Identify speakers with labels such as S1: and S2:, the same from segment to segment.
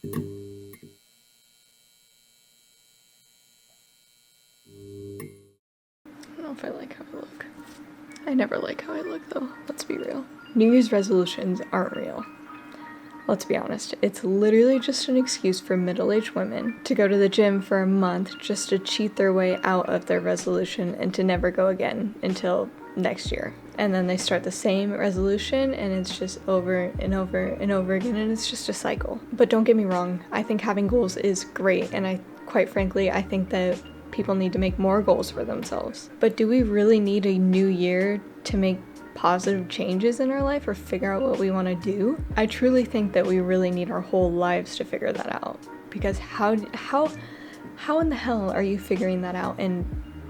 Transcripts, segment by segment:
S1: I don't know if I like how I look. I never like how I look though, let's be real. New Year's resolutions aren't real. Let's be honest, it's literally just an excuse for middle-aged women to go to the gym for a month just to cheat their way out of their resolution and to never go again until next year. And then they start the same resolution and it's just over and over and over again, and it's just a cycle. But don't get me wrong, I think having goals is great, and quite frankly, I think that people need to make more goals for themselves. But do we really need a new year to make positive changes in our life or figure out what we want to do? I truly think that we really need our whole lives to figure that out, because how in the hell are you figuring that out in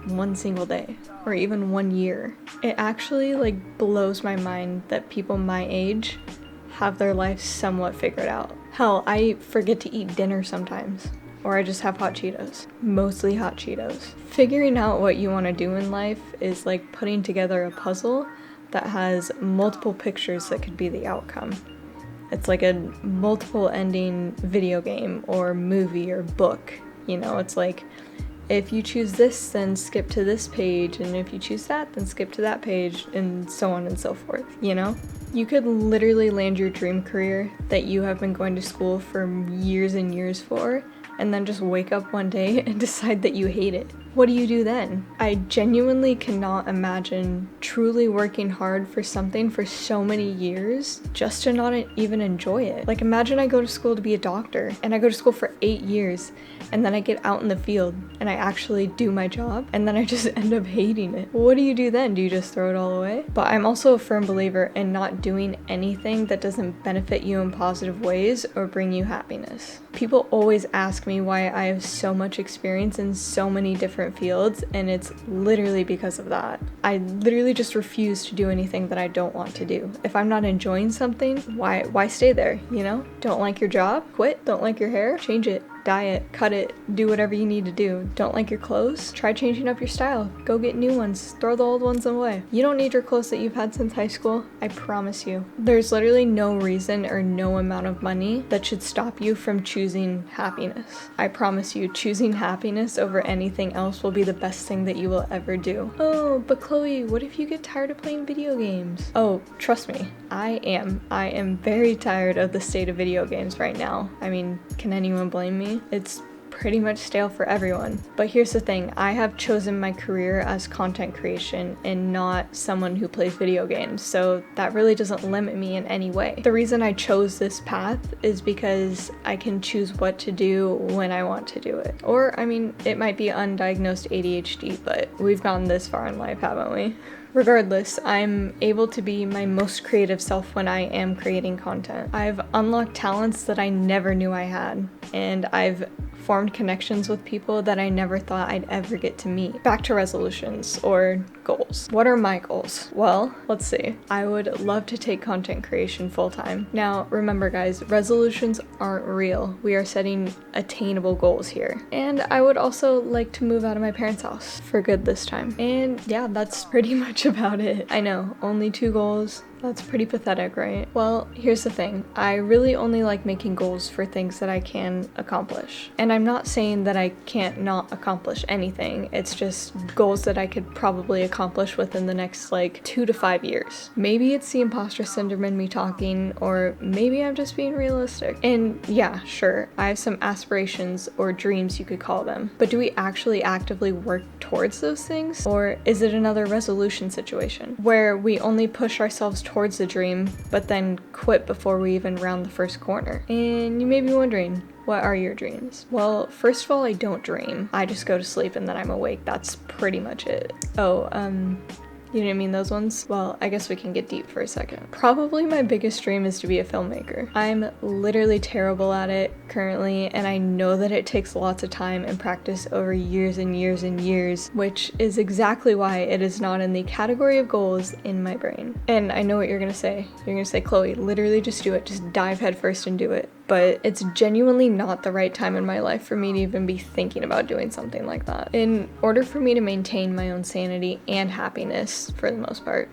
S1: one single day or even 1 year? It actually blows my mind that people my age have their life somewhat figured out. Hell, I forget to eat dinner sometimes, or I just have hot Cheetos. Mostly hot Cheetos. Figuring out what you want to do in life is like putting together a puzzle that has multiple pictures that could be the outcome. It's like a multiple ending video game or movie or book. You know, it's like, if you choose this, then skip to this page, and if you choose that, then skip to that page, and so on and so forth, you know? You could literally land your dream career that you have been going to school for years and years for, and then just wake up one day and decide that you hate it. What do you do then? I genuinely cannot imagine truly working hard for something for so many years just to not even enjoy it. Like, imagine I go to school to be a doctor, and I go to school for 8 years, and then I get out in the field and I actually do my job, and then I just end up hating it. What do you do then? Do you just throw it all away? But I'm also a firm believer in not doing anything that doesn't benefit you in positive ways or bring you happiness. People always ask me why I have so much experience in so many different fields, and it's literally because of that. I literally just refuse to do anything that I don't want to do. If I'm not enjoying something, why stay there, you know? Don't like your job? Quit. Don't like your hair? Change it. Dye it, cut it, do whatever you need to do. Don't like your clothes? Try changing up your style. Go get new ones. Throw the old ones away. You don't need your clothes that you've had since high school. I promise you. There's literally no reason or no amount of money that should stop you from choosing happiness. I promise you, choosing happiness over anything else will be the best thing that you will ever do. Oh, but Chloe, what if you get tired of playing video games? Oh, trust me, I am very tired of the state of video games right now. I mean, can anyone blame me? It's pretty much stale for everyone. But here's the thing, I have chosen my career as content creation and not someone who plays video games, so that really doesn't limit me in any way. The reason I chose this path is because I can choose what to do when I want to do it. Or, I mean, it might be undiagnosed ADHD, but we've gotten this far in life, haven't we? Regardless, I'm able to be my most creative self when I am creating content. I've unlocked talents that I never knew I had, and I've formed connections with people that I never thought I'd ever get to meet. Back to resolutions or goals. What are my goals? Well, let's see. I would love to take content creation full-time. Now, remember guys, resolutions aren't real. We are setting attainable goals here. And I would also like to move out of my parents' house for good this time. And yeah, that's pretty much about it. I know, only 2 goals. That's pretty pathetic, right? Well, here's the thing. I really only like making goals for things that I can accomplish. And I'm not saying that I can't not accomplish anything. It's just goals that I could probably accomplish within the next 2 to 5 years. Maybe it's the imposter syndrome in me talking, or maybe I'm just being realistic. And yeah, sure, I have some aspirations or dreams, you could call them. But do we actually actively work towards those things? Or is it another resolution situation where we only push ourselves towards the dream, but then quit before we even round the first corner? And you may be wondering, what are your dreams? Well, first of all, I don't dream. I just go to sleep and then I'm awake. That's pretty much it. Oh, you didn't mean those ones? Well, I guess we can get deep for a second. Probably my biggest dream is to be a filmmaker. I'm literally terrible at it currently, and I know that it takes lots of time and practice over years and years and years, which is exactly why it is not in the category of goals in my brain. And I know what you're gonna say. You're gonna say, Chloe, literally just do it. Just dive headfirst and do it. But it's genuinely not the right time in my life for me to even be thinking about doing something like that. In order for me to maintain my own sanity and happiness, for the most part,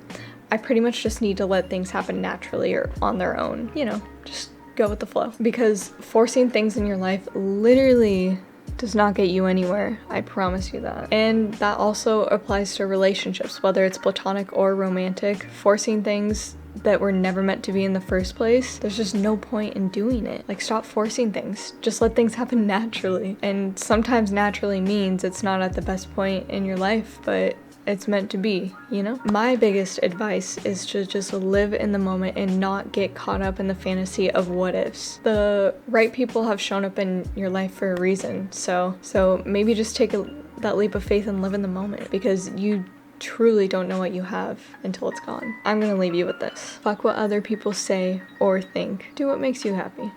S1: I pretty much just need to let things happen naturally or on their own. You know, just go with the flow. Because forcing things in your life literally does not get you anywhere. I promise you that. And that also applies to relationships, whether it's platonic or romantic. Forcing things that were never meant to be in the first place, there's just no point in doing it. Like, stop forcing things. Just let things happen naturally. And sometimes naturally means it's not at the best point in your life, but it's meant to be, you know? My biggest advice is to just live in the moment and not get caught up in the fantasy of what ifs. The right people have shown up in your life for a reason, so maybe just take that leap of faith and live in the moment, because you truly don't know what you have until it's gone. I'm gonna leave you with this. Fuck what other people say or think. Do what makes you happy.